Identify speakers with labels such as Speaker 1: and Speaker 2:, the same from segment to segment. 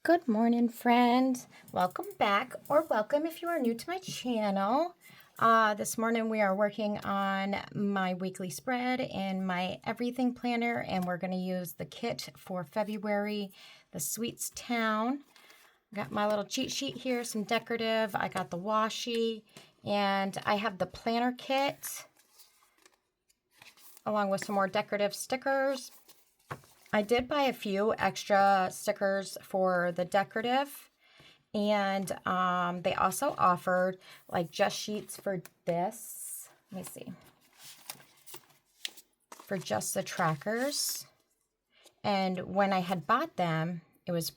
Speaker 1: Good morning, friend. Welcome back, or welcome if you are new to my channel. This morning we are working on my weekly spread in my everything planner, and we're going to use the kit for February, the Sweets Town. Got my little cheat sheet here, some decorative. I got the washi, and I have the planner kit along with some more decorative stickers. I did buy a few extra stickers for the decorative, and they also offered like just sheets for this. Let me see. For just the trackers. And when I had bought them, it was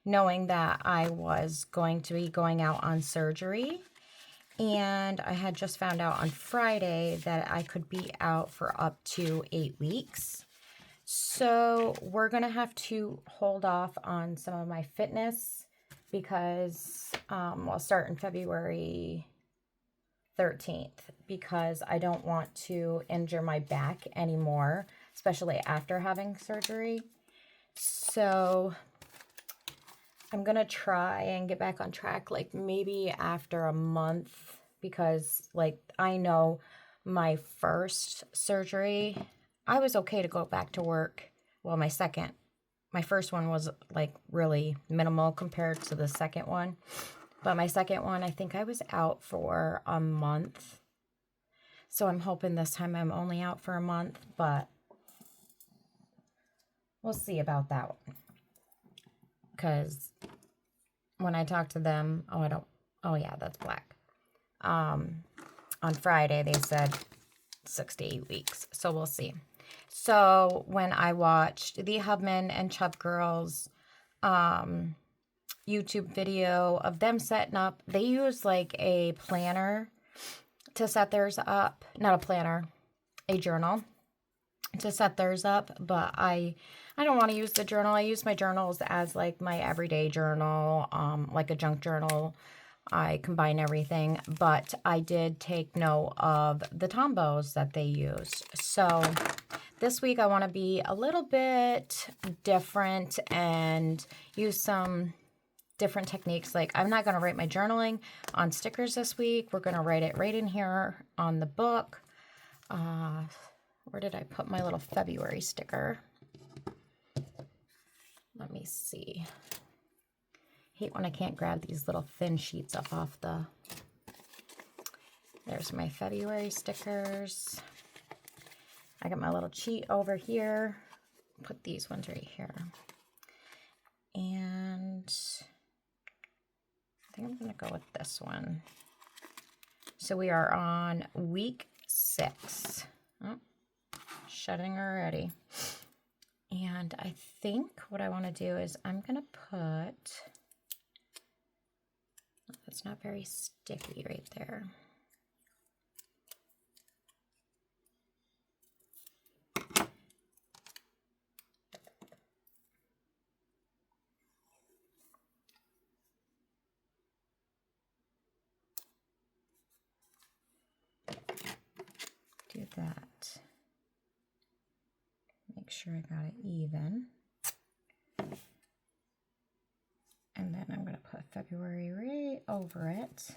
Speaker 1: knowing that I was going to be going out on surgery. And I had just found out on Friday that I could be out for up to 8 weeks. So we're going to have to hold off on some of my fitness because I'll start in February 13th because I don't want to injure my back anymore, especially after having surgery. So I'm going to try and get back on track like maybe after a month because like I know my first surgery, I was okay to go back to work. Well, my first one was like really minimal compared to the second one. But my second one, I think I was out for a month. So I'm hoping this time I'm only out for a month, but we'll see about that one. Because when I talked to them, oh yeah, that's black. On Friday, they said 6 to 8 weeks. So we'll see. So when I watched the Hubman and Chubgirl's YouTube video of them setting up, they use like a planner to set theirs up. Not a planner, a journal to set theirs up. But I don't want to use the journal. I use my journals as like my everyday journal, like a junk journal. I combine everything, but I did take note of the Tombos that they used. So this week I want to be a little bit different and use some different techniques. Like I'm not going to write my journaling on stickers this week. We're going to write it right in here on the book. Where did I put my little February sticker? Let me see. Hate when I can't grab these little thin sheets up off the... There's my February stickers. I got my little cheat over here. Put these ones right here. And I think I'm going to go with this one. So we are on week 6. Oh, shutting already. And I think what I want to do is I'm going to put... It's not very sticky right there. Do that. Make sure I got it even. And then I'm going to put February right over it.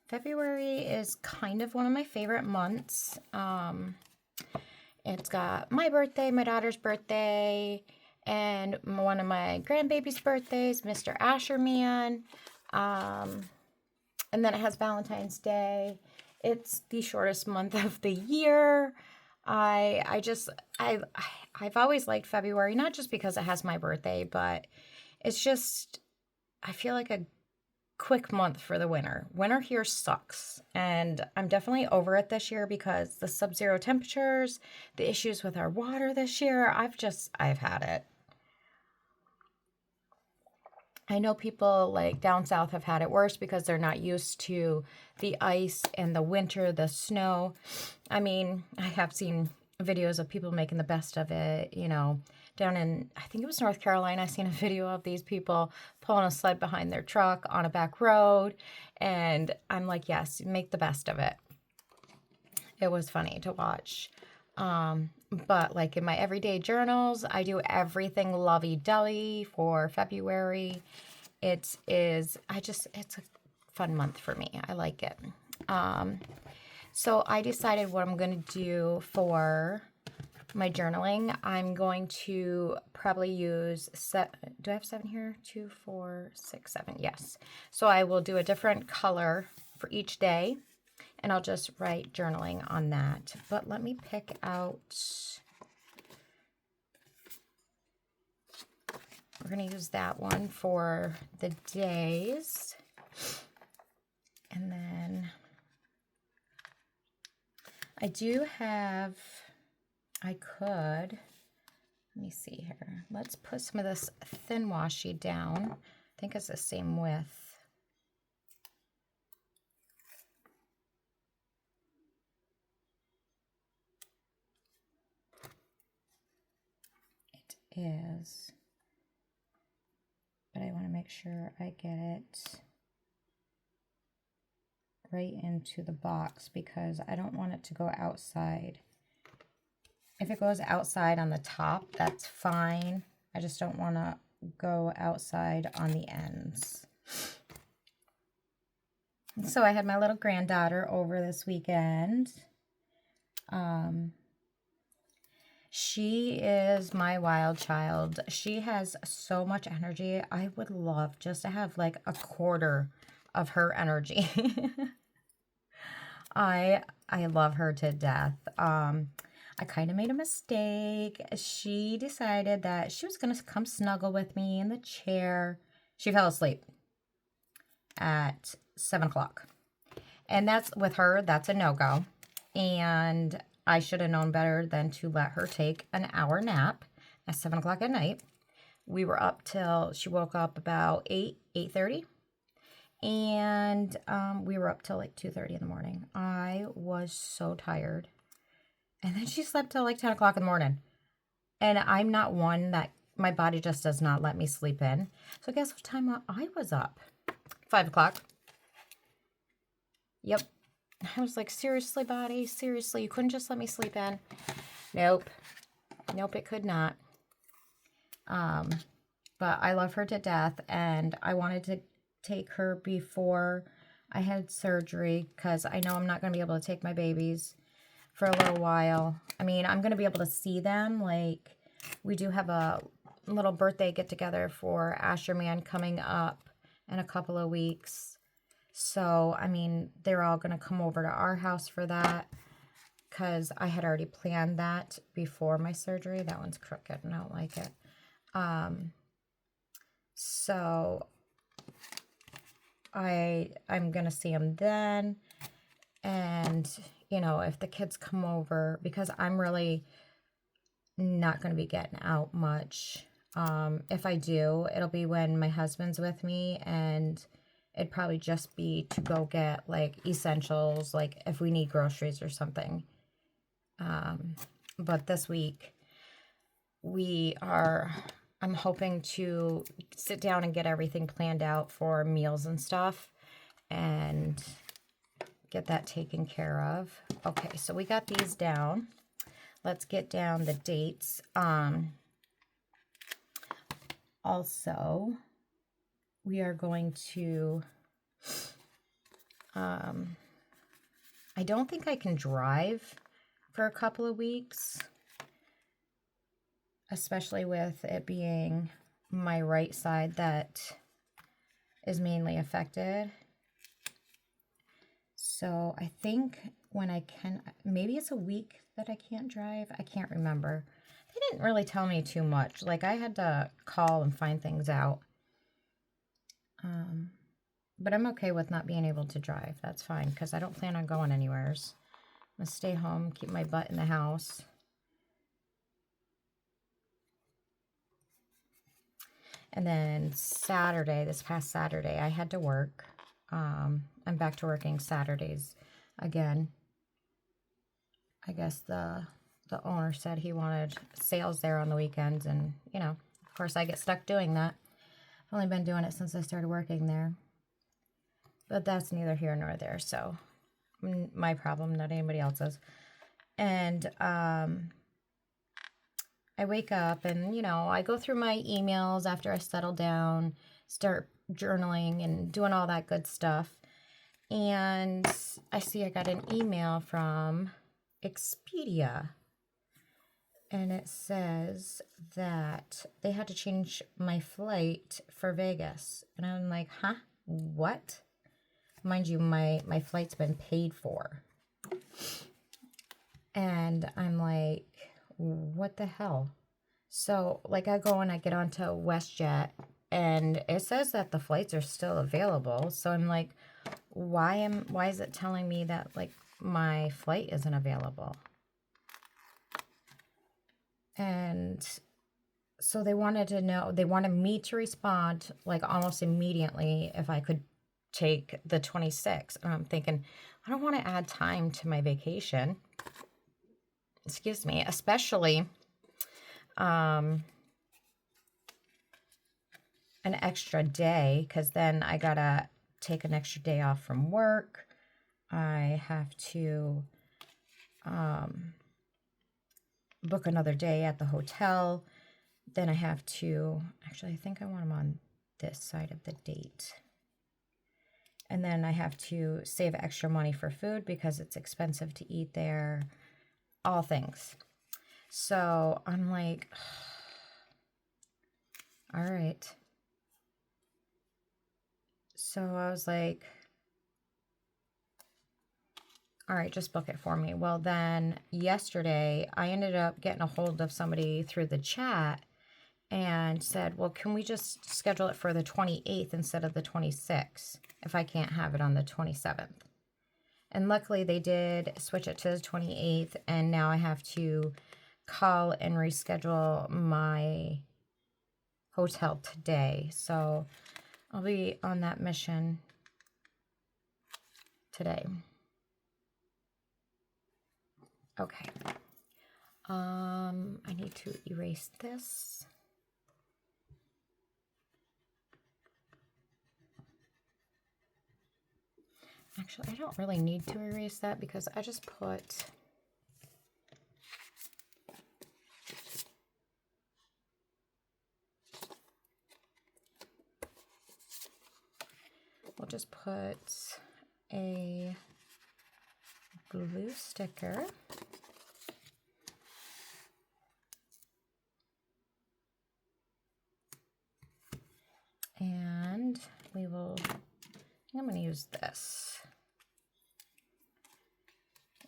Speaker 1: February is kind of one of my favorite months. It's got my birthday, my daughter's birthday, and one of my grandbaby's birthdays, Mr. Asherman. And then it has Valentine's Day. It's the shortest month of the year. I've always liked February, not just because it has my birthday, but it's just, I feel like a quick month for the winter. Winter here sucks, and I'm definitely over it this year because the sub-zero temperatures, the issues with our water this year, I've had it. I know people like down south have had it worse because they're not used to the ice and the winter, the snow. I mean, I have seen videos of people making the best of it, you know, down in, I think it was North Carolina. I seen a video of these people pulling a sled behind their truck on a back road. And I'm like, yes, make the best of it. It was funny to watch. But like in my everyday journals, I do everything lovey-dovey for February. It's a fun month for me. I like it. So I decided what I'm going to do for my journaling. I'm going to probably use do I have 7 here? 2, 4, 6, 7. Yes. So I will do a different color for each day, and I'll just write journaling on that. But let me pick out, we're going to use that one for the days. And then I do have, let me see here. Let's put some of this thin washi down. I think it's the same width. It is, but I want to make sure I get it right into the box because I don't want it to go outside. If it goes outside on the top, that's fine. I just don't want to go outside on the ends. So I had my little granddaughter over this weekend. She is my wild child. She has so much energy. I would love just to have like a quarter of her energy. I love her to death. I kind of made a mistake. She decided that she was going to come snuggle with me in the chair. She fell asleep at 7 o'clock. And that's, with her, that's a no-go. And I should have known better than to let her take an hour nap at 7 o'clock at night. We were up till, she woke up about 8:30. And we were up till like 2:30 in the morning. I was so tired. And then she slept till like 10 o'clock in the morning. And I'm not one that, my body just does not let me sleep in. So guess what time I was up? 5 o'clock. Yep. I was like, seriously, body? Seriously, you couldn't just let me sleep in? Nope. Nope, it could not. But I love her to death. And I wanted to take her before I had surgery because I know I'm not going to be able to take my babies for a little while. I mean, I'm going to be able to see them. Like, we do have a little birthday get-together for Asherman coming up in a couple of weeks. So, I mean, they're all going to come over to our house for that because I had already planned that before my surgery. That one's crooked and I don't like it. So I'm going to see them then. And, you know, if the kids come over, because I'm really not going to be getting out much. If I do, it'll be when my husband's with me, and it'd probably just be to go get like essentials, like if we need groceries or something. But this week I'm hoping to sit down and get everything planned out for meals and stuff and get that taken care of. Okay, so we got these down. Let's get down the dates. Also, we are going to, I don't think I can drive for a couple of weeks, especially with it being my right side that is mainly affected. So I think when I can, maybe it's a week that I can't drive. I can't remember. They didn't really tell me too much. Like, I had to call and find things out. But I'm okay with not being able to drive. That's fine, because I don't plan on going anywhere. I'm going to stay home, keep my butt in the house. And then Saturday, this past Saturday, I had to work. I'm back to working Saturdays again. I guess the owner said he wanted sales there on the weekends, and, you know, of course I get stuck doing that. I've only been doing it since I started working there. But that's neither here nor there, so my problem, not anybody else's. And I wake up and, you know, I go through my emails after I settle down, start journaling and doing all that good stuff. And I see I got an email from Expedia. And it says that they had to change my flight for Vegas. And I'm like, huh? What? Mind you, my flight's been paid for. And I'm like, what the hell? So, like, I go and I get onto WestJet, and it says that the flights are still available. So I'm like, why is it telling me that, like, my flight isn't available? And so they wanted me to respond, like, almost immediately if I could take the 26th. And I'm thinking, I don't want to add time to my vacation. Excuse me, especially an extra day, because then I gotta take an extra day off from work. I have to book another day at the hotel. Then I have to, actually, I think I want them on this side of the date. And then I have to save extra money for food because it's expensive to eat there. All things. So I'm like, all right. So I was like, all right, just book it for me. Well, then yesterday I ended up getting a hold of somebody through the chat and said, well, can we just schedule it for the 28th instead of the 26th if I can't have it on the 27th? And luckily they did switch it to the 28th, and now I have to call and reschedule my hotel today. So I'll be on that mission today. Okay. I need to erase this. Actually, I don't really need to erase that because I just put we'll just put a glue sticker and we will, I'm going to use this.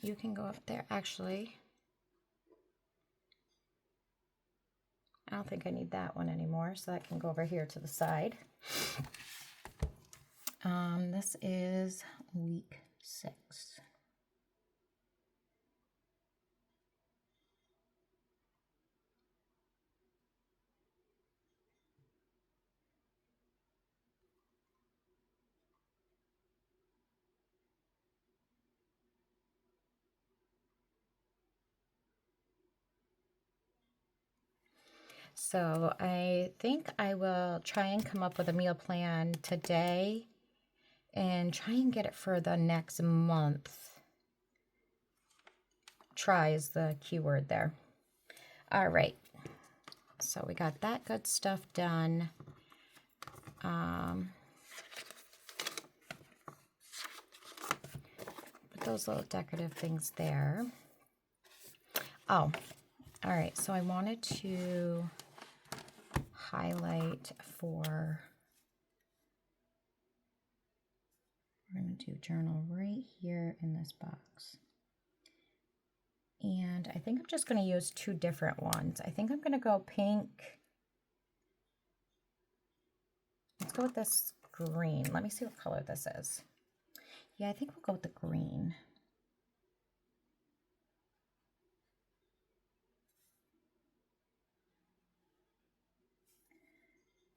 Speaker 1: You can go up there. Actually, I don't think I need that one anymore, so that can go over here to the side. This is week 6. So I think I will try and come up with a meal plan today and try and get it for the next month. Try is the key word there. All right. So we got that good stuff done. Put those little decorative things there. Oh, all right. So I wanted to highlight for, we're going to do journal right here in this box. And I think I'm just going to use 2 different ones. I think I'm going to go pink. Let's go with this green. Let me see what color this is. Yeah, I think we'll go with the green.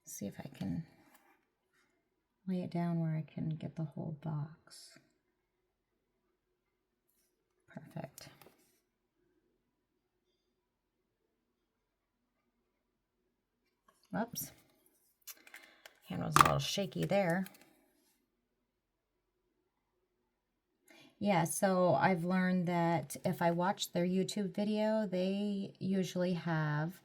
Speaker 1: See if I can lay it down where I can get the whole box. Perfect. Oops. Hand was a little shaky there. Yeah, so I've learned that if I watch their YouTube video, they usually have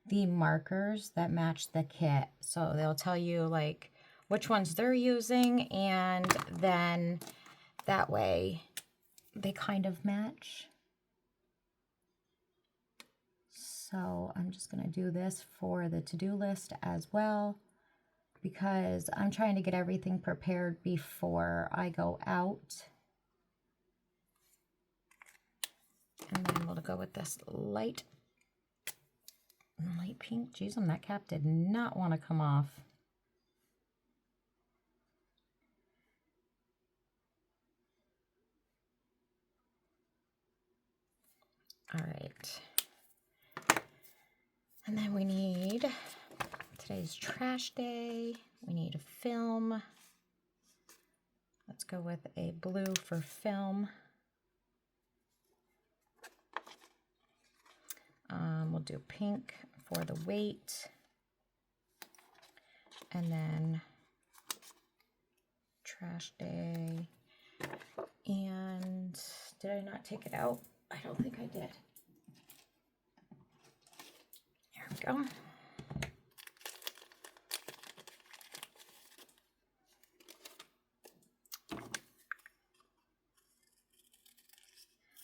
Speaker 1: the markers that match the kit. So they'll tell you like which ones they're using, and then that way they kind of match. So I'm just going to do this for the to-do list as well, because I'm trying to get everything prepared before I go out. And then we'll go with this light pink. Geez, that cap did not want to come off. All right. And then we need, today's trash day. We need a film. Let's go with a blue for film. We'll do pink for the weight. And then trash day. And did I not take it out? I don't think I did. There we go.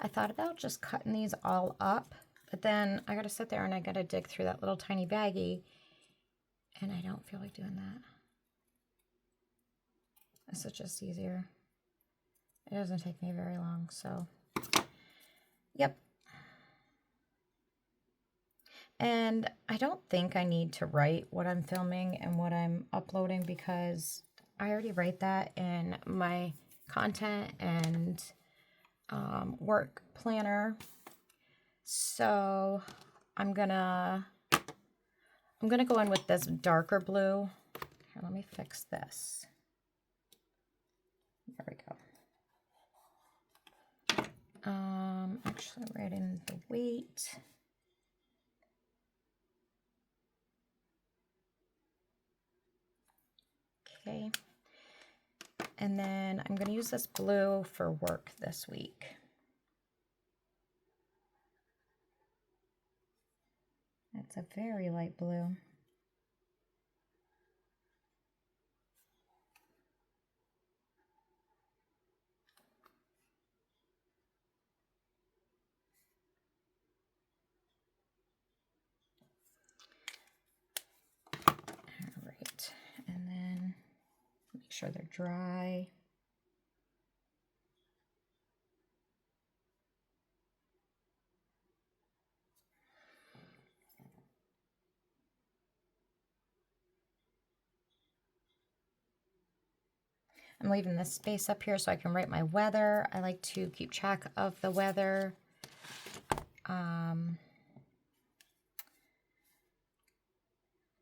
Speaker 1: I thought about just cutting these all up, but then I got to sit there and I got to dig through that little tiny baggie, and I don't feel like doing that. This is just easier. It doesn't take me very long, so yep. And I don't think I need to write what I'm filming and what I'm uploading, because I already write that in my content and work planner. So I'm gonna go in with this darker blue. Here, let me fix this. There we go. Actually write in the weight. Okay. And then I'm going to use this blue for work this week. It's a very light blue. All right, and then make sure they're dry. I'm leaving this space up here so I can write my weather. I like to keep track of the weather.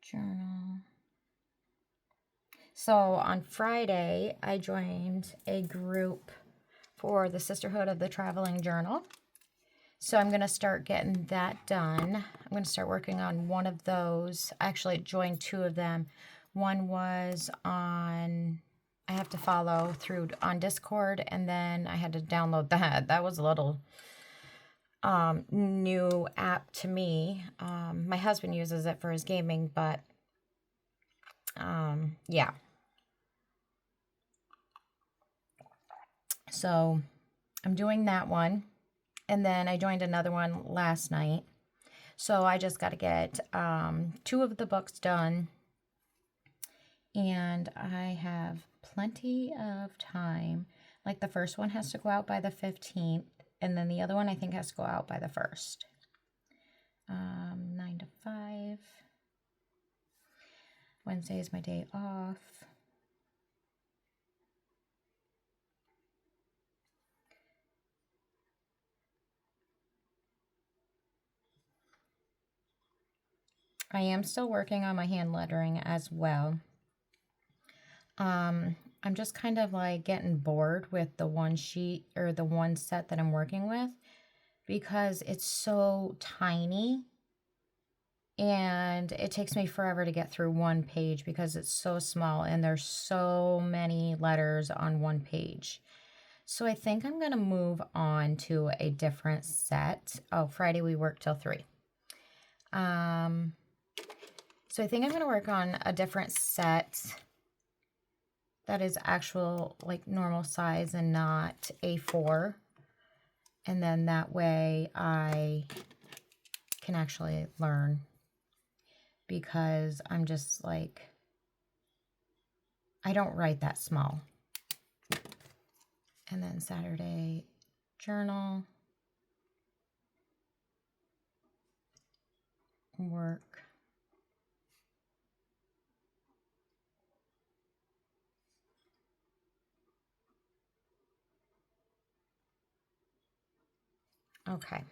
Speaker 1: Journal. So on Friday, I joined a group for the Sisterhood of the Traveling Journal. So I'm going to start getting that done. I'm going to start working on one of those. I actually joined two of them. One was on, I have to follow through on Discord, and then I had to download that. That was a little new app to me. My husband uses it for his gaming, but yeah. So I'm doing that one. And then I joined another one last night. So I just got to get two of the books done. And I have plenty of time. Like the first one has to go out by the 15th. And then the other one I think has to go out by the 1st. 9 to 5. Wednesday is my day off. I am still working on my hand lettering as well. I'm just kind of like getting bored with the one sheet or the one set that I'm working with, because it's so tiny and it takes me forever to get through one page because it's so small and there's so many letters on one page. So I think I'm going to move on to a different set. Oh, Friday we work till 3. So I think I'm going to work on a different set that is actual like normal size and not A4. And then that way I can actually learn, because I'm just like, I don't write that small. And then Saturday journal, work. Okay.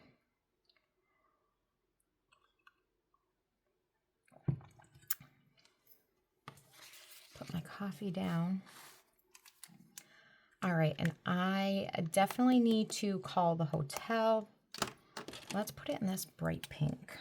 Speaker 1: Put my coffee down. All right, and I definitely need to call the hotel. Let's put it in this bright pink.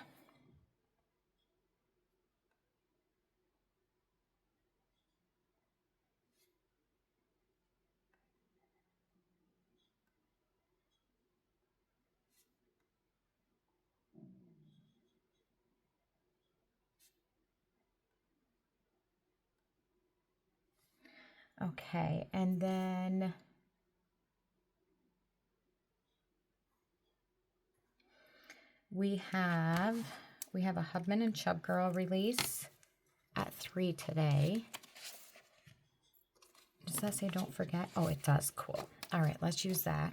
Speaker 1: Okay, and then we have a Hubman and Chubgirl release at 3 today. Does that say don't forget? Oh, it does. Cool. All right, let's use that.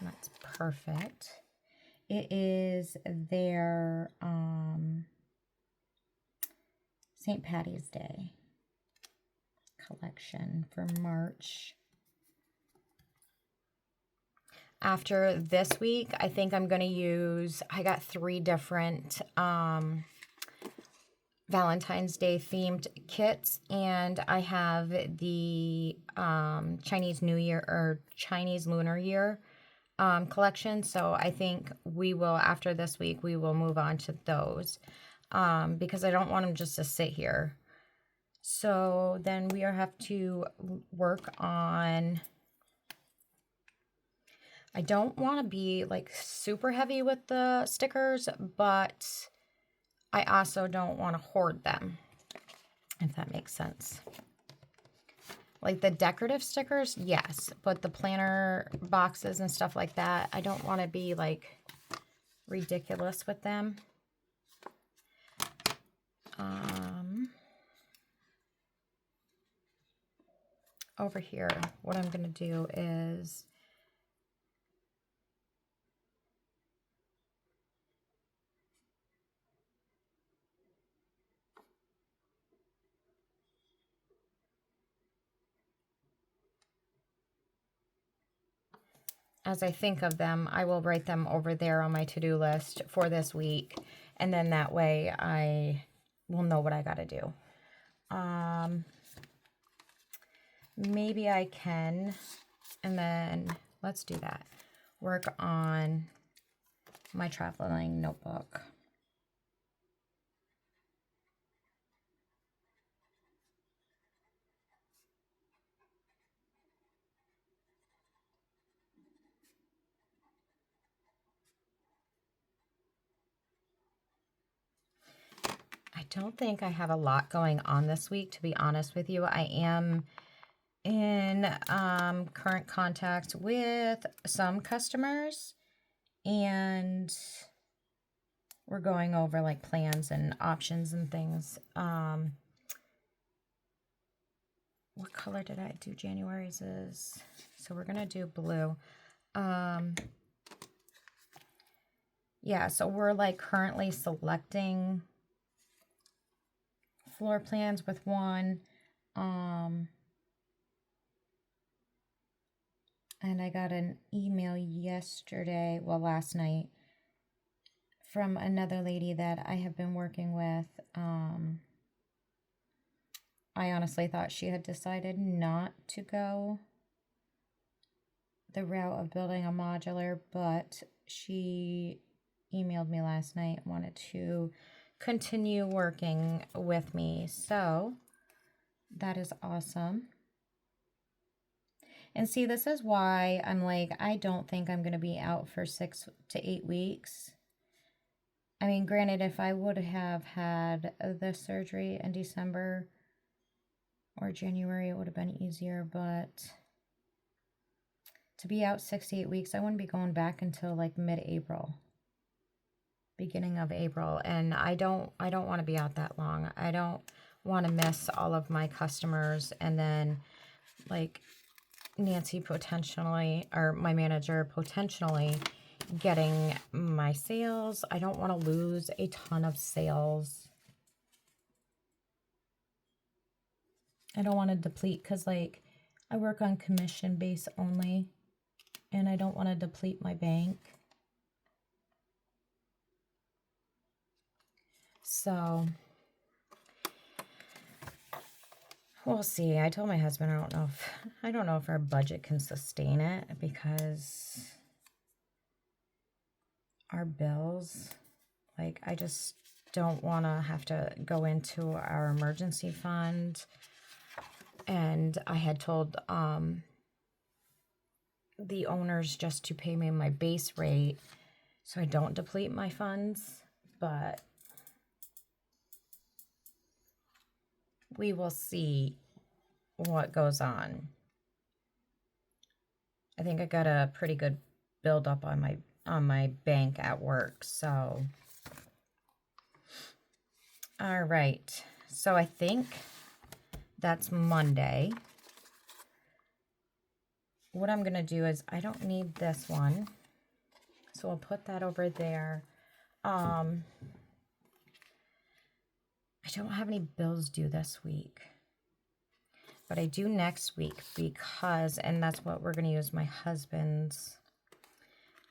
Speaker 1: That's perfect. It is their St. Patty's Day collection for March. After this week, I think I'm going to use, I got 3 different Valentine's Day themed kits, and I have the Chinese New Year or Chinese Lunar Year collection. So I think we will, after this week, we will move on to those because I don't want them just to sit here. So then we have to work on, I don't want to be like super heavy with the stickers, but I also don't want to hoard them, if that makes sense. Like the decorative stickers, yes, but the planner boxes and stuff like that, I don't want to be like ridiculous with them. Over here, what I'm going to do is as I think of them, I will write them over there on my to-do list for this week. And then that way I will know what I got to do. Maybe I can, and then let's do that. Work on my traveling notebook. I don't think I have a lot going on this week, to be honest with you. I am in current contact with some customers, and we're going over like plans and options and things. What color did I do? January's is, so we're gonna do blue. Yeah, so we're like currently selecting floor plans with one. And I got an email yesterday, well, last night, from another lady that I have been working with. I honestly thought she had decided not to go the route of building a modular, but she emailed me last night, wanted to continue working with me. So that is awesome. And see, this is why I'm like, I don't think I'm going to be out for 6 to 8 weeks. I mean, granted, if I would have had the surgery in December or January, it would have been easier, but to be out 6 to 8 weeks, I wouldn't be going back until like mid-April, beginning of April, and I don't want to be out that long. I don't want to miss all of my customers, and then like Nancy potentially, or my manager potentially getting my sales. I don't want to lose a ton of sales. I don't want to deplete, because like I work on commission base only, and I don't want to deplete my bank. So we'll see. I told my husband I don't know if our budget can sustain it, because our bills, like, I just don't want to have to go into our emergency fund. And I had told the owners just to pay me my base rate so I don't deplete my funds, but we will see what goes on. I think I got a pretty good build up on my bank at work, so all right. So I think that's Monday. What I'm gonna do is, I don't need this one, so I'll put that over there. I don't have any bills due this week, but I do next week, because, and that's what we're gonna use my husband's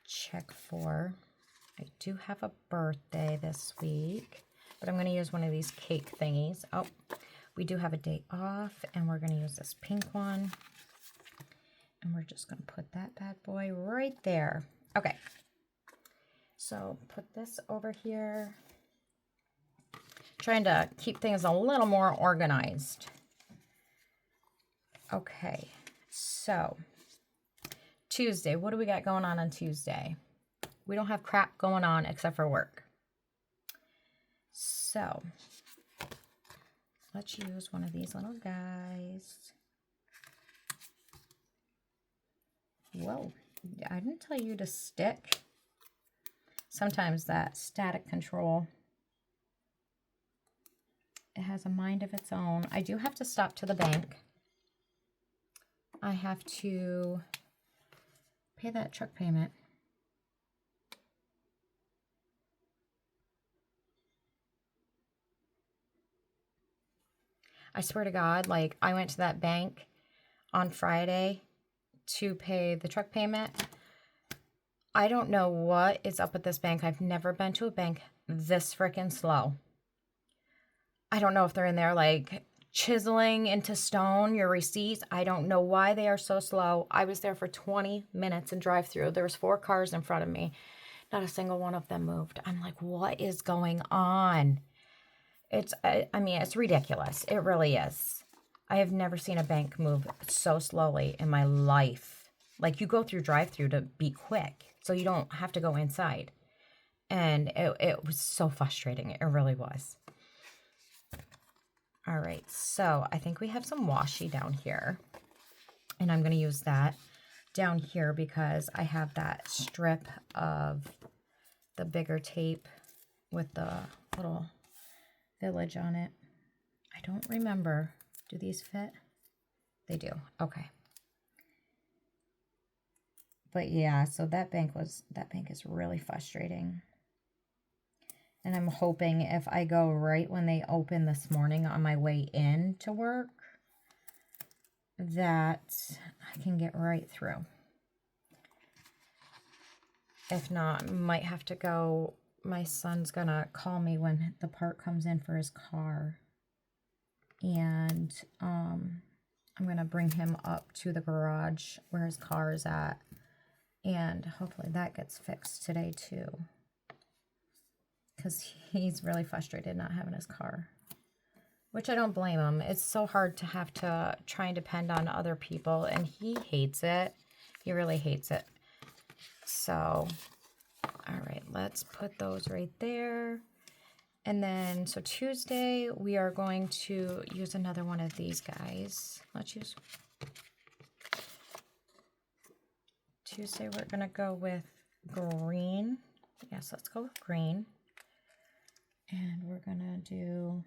Speaker 1: check for. I do have a birthday this week, but I'm gonna use one of these cake thingies. Oh, we do have a day off, and we're gonna use this pink one. And we're just going to put that bad boy right there. Okay. So put this over here. Trying to keep things a little more organized. Okay. So Tuesday, what do we got going on Tuesday? We don't have crap going on except for work. So let's use one of these little guys. Whoa, I didn't tell you to stick. Sometimes that static control, it has a mind of its own. I do have to stop to the bank. I have to pay that truck payment. I swear to God, like, I went to that bank on Friday to pay the truck payment. I don't know what is up at this bank. I've never been to a bank this freaking slow. I don't know if they're in there like chiseling into stone your receipts. I don't know why they are so slow. I was there for 20 minutes in drive-through. There was 4 cars in front of me. Not a single one of them moved. I'm like, what is going on? I mean, it's ridiculous. It really is. I have never seen a bank move so slowly in my life. Like, you go through drive-through to be quick, so you don't have to go inside. And it was so frustrating. It really was. All right, so I think we have some washi down here. And I'm going to use that down here because I have that strip of the bigger tape with the little village on it. I don't remember. Do these fit? They do. Okay. But yeah, so that bank is really frustrating. And I'm hoping if I go right when they open this morning on my way in to work, that I can get right through. If not, might have to go. My son's gonna call me when the part comes in for his car. And I'm going to bring him up to the garage where his car is at. And hopefully that gets fixed today too. Because he's really frustrated not having his car. Which I don't blame him. It's so hard to have to try and depend on other people. And he hates it. He really hates it. So, all right, let's put those right there. And then, so Tuesday, we are going to use another one of these guys. Let's use... Tuesday, we're going to go with green. Yes, let's go with green. And we're going to do...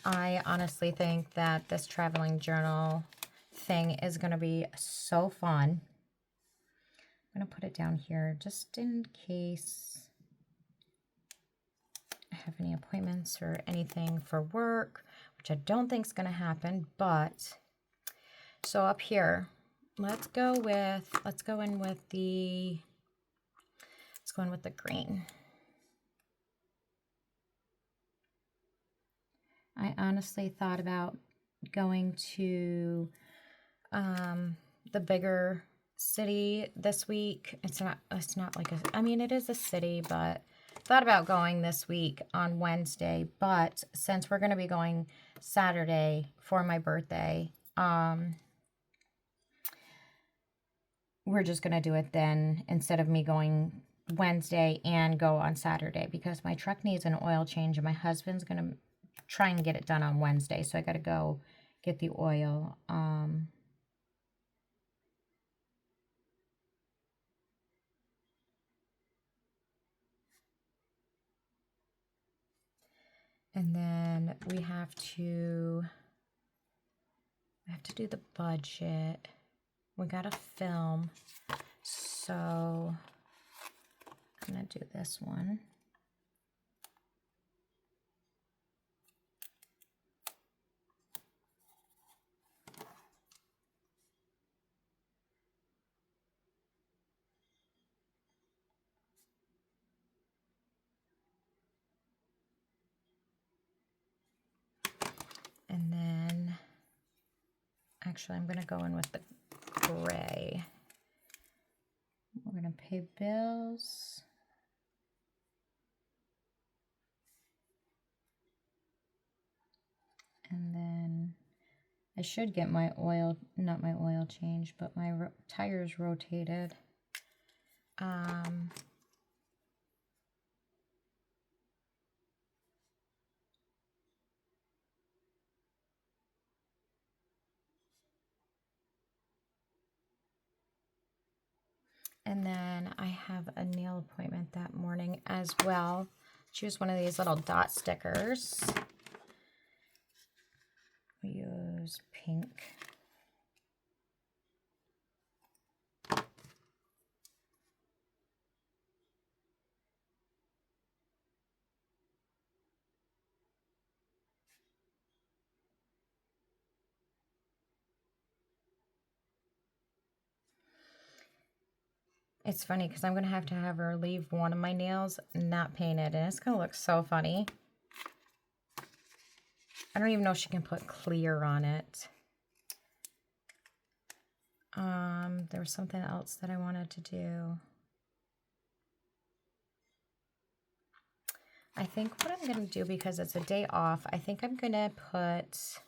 Speaker 1: I honestly think that this traveling journal thing is going to be so fun. I'm going to put it down here just in case I have any appointments or anything for work, which I don't think is going to happen, but so up here, let's go in with the green. I honestly thought about going to the bigger city this week. It's not like I mean, it is a city, but thought about going this week on Wednesday. But since we're going to be going Saturday for my birthday, we're just going to do it then instead of me going Wednesday and go on Saturday because my truck needs an oil change and my husband's going to try and get it done on Wednesday. So I got to go get the oil. And then we have to do the budget. We got to film. So I'm going to do this one. And then, actually, I'm going to go in with the gray. We're going to pay bills. And then I should get my oil, not my oil change, but my tires rotated. And then I have a nail appointment that morning as well. Choose one of these little dot stickers. We use pink. It's funny because I'm going to have her leave one of my nails not painted, and it's going to look so funny. I don't even know if she can put clear on it. There was something else that I wanted to do. I think what I'm going to do, because it's a day off, I think I'm going to put...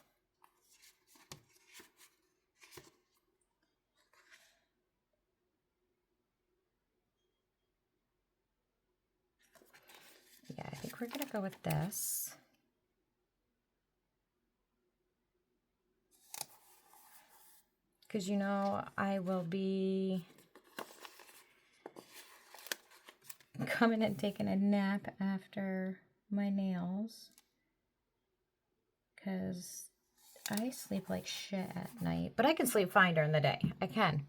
Speaker 1: Yeah, I think we're going to go with this. Because, you know, I will be coming and taking a nap after my nails. Because I sleep like shit at night. But I can sleep fine during the day. I can.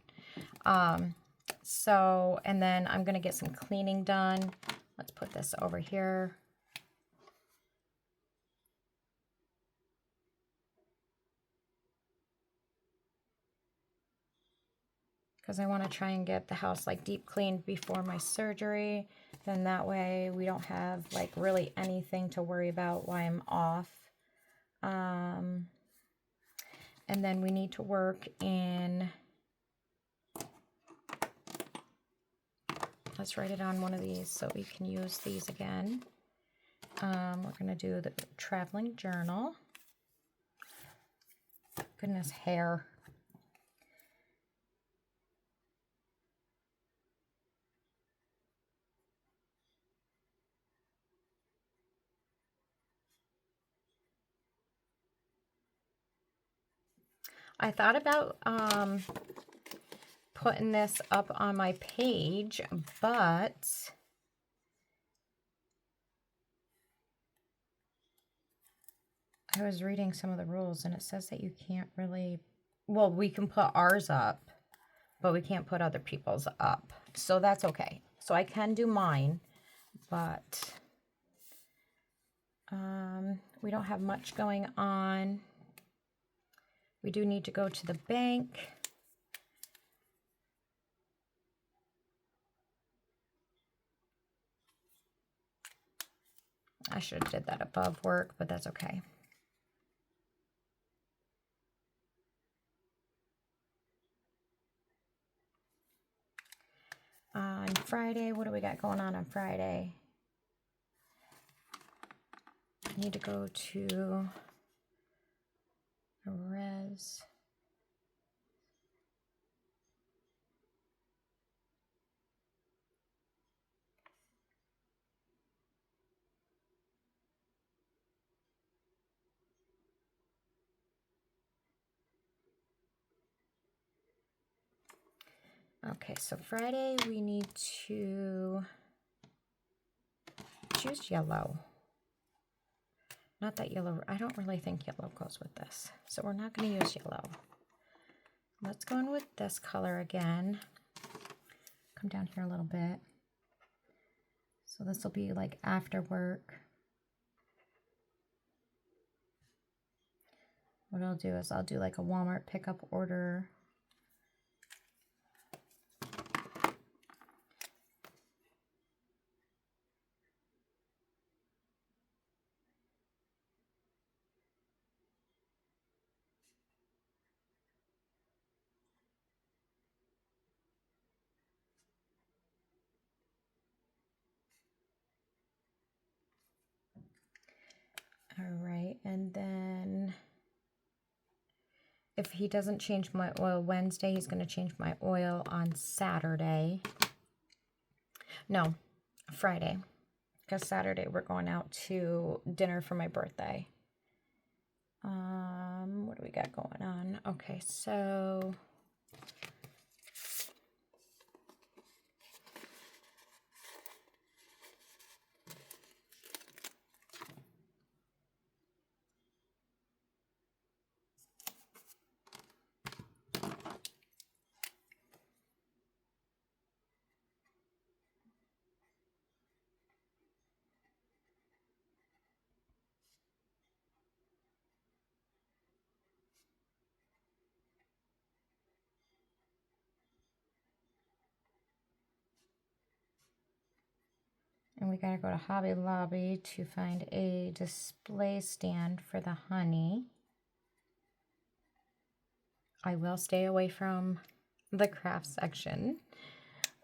Speaker 1: So, and then I'm going to get some cleaning done. Let's put this over here. because I want to try and get the house like deep cleaned before my surgery. Then that way we don't have like really anything to worry about while I'm off. And then we need to work in, let's write it on one of these so we can use these again. We're going to do the traveling journal. Goodness, hair. I thought about putting this up on my page, but I was reading some of the rules and it says that you can't really, well, we can put ours up, but we can't put other people's up. So that's okay. So I can do mine, but we don't have much going on. We do need to go to the bank. I should have did that above work, but that's okay. On Friday, what do we got going on Friday? I need to go to a res. Okay, so Friday we need to choose yellow. Not that yellow, I don't really think yellow goes with this. So we're not going to use yellow. Let's go in with this color again. Come down here a little bit. So this will be like after work. What I'll do is I'll do like a Walmart pickup order. All right, and then if he doesn't change my oil Wednesday, he's going to change my oil on Saturday. No, Friday. Because Saturday we're going out to dinner for my birthday. What do we got going on? Okay, so and we gotta go to Hobby Lobby to find a display stand for the honey. I will stay away from the craft section.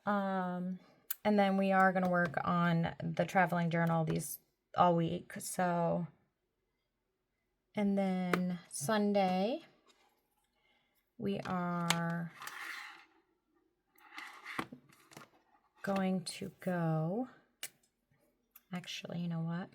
Speaker 1: And then we are gonna work on the traveling journal these all week. So, and then Sunday we are going to go. Actually, you know what?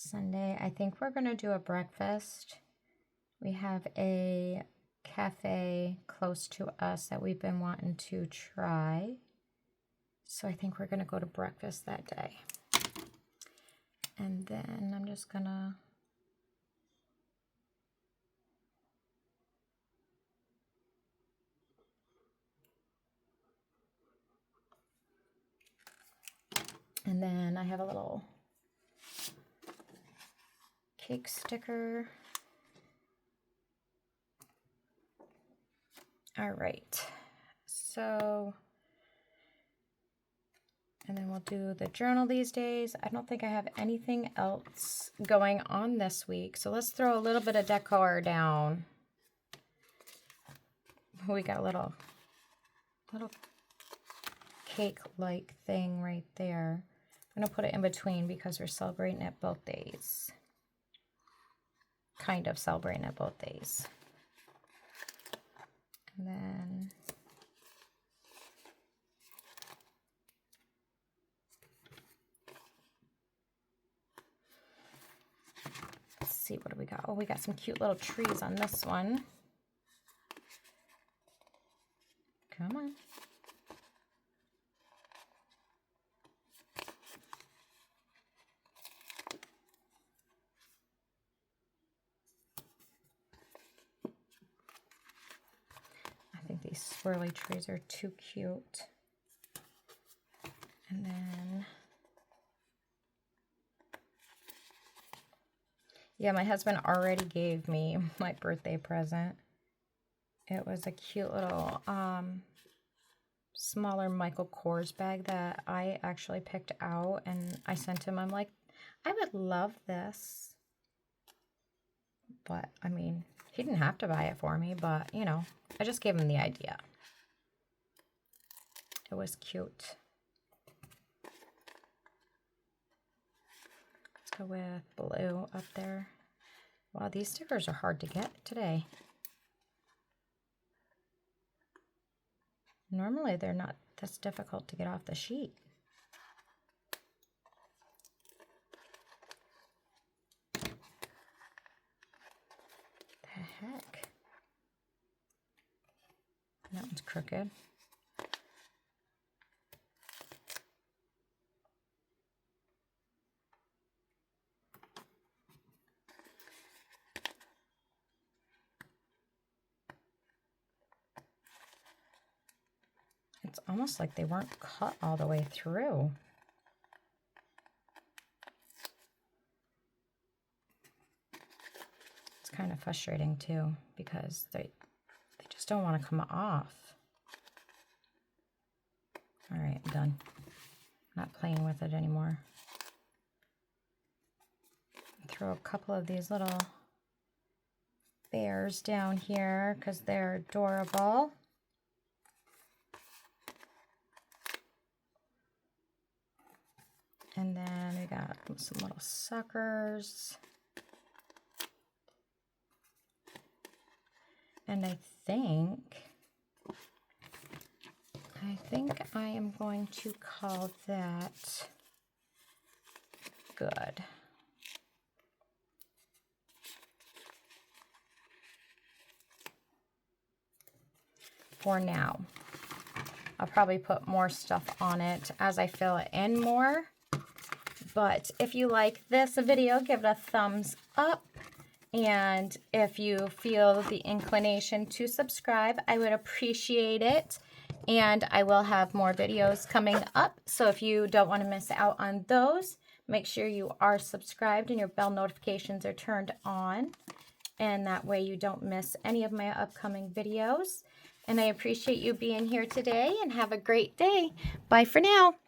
Speaker 1: Sunday, I think we're going to do a breakfast. We have a cafe close to us that we've been wanting to try. So I think we're going to go to breakfast that day. And then I'm just going to and then I have a little cake sticker. All right, so, and then we'll do the journal these days. I don't think I have anything else going on this week. So let's throw a little bit of decor down. We got a little cake-like thing right there. I'm gonna put it in between because we're celebrating it both days. Kind of celebrating it both days. And then let's see, what do we got? Oh, we got some cute little trees on this one. Come on. I think these swirly trees are too cute. And then, yeah, my husband already gave me my birthday present. It was a cute little smaller Michael Kors bag that I actually picked out, and I sent him. I'm like, I would love this. But, I mean, he didn't have to buy it for me, but, you know, I just gave him the idea. It was cute. Let's go with blue up there. Wow, these stickers are hard to get today. Normally they're not this difficult to get off the sheet. The heck? That one's crooked. It's almost like they weren't cut all the way through. It's kind of frustrating too, because they just don't want to come off. All right, I'm done. Not playing with it anymore. Throw a couple of these little bears down here because they're adorable. And then we got some little suckers. And I think I am going to call that good. For now. I'll probably put more stuff on it as I fill it in more. But if you like this video, give it a thumbs up. And if you feel the inclination to subscribe, I would appreciate it. And I will have more videos coming up. So if you don't want to miss out on those, make sure you are subscribed and your bell notifications are turned on. And that way you don't miss any of my upcoming videos. And I appreciate you being here today and have a great day. Bye for now.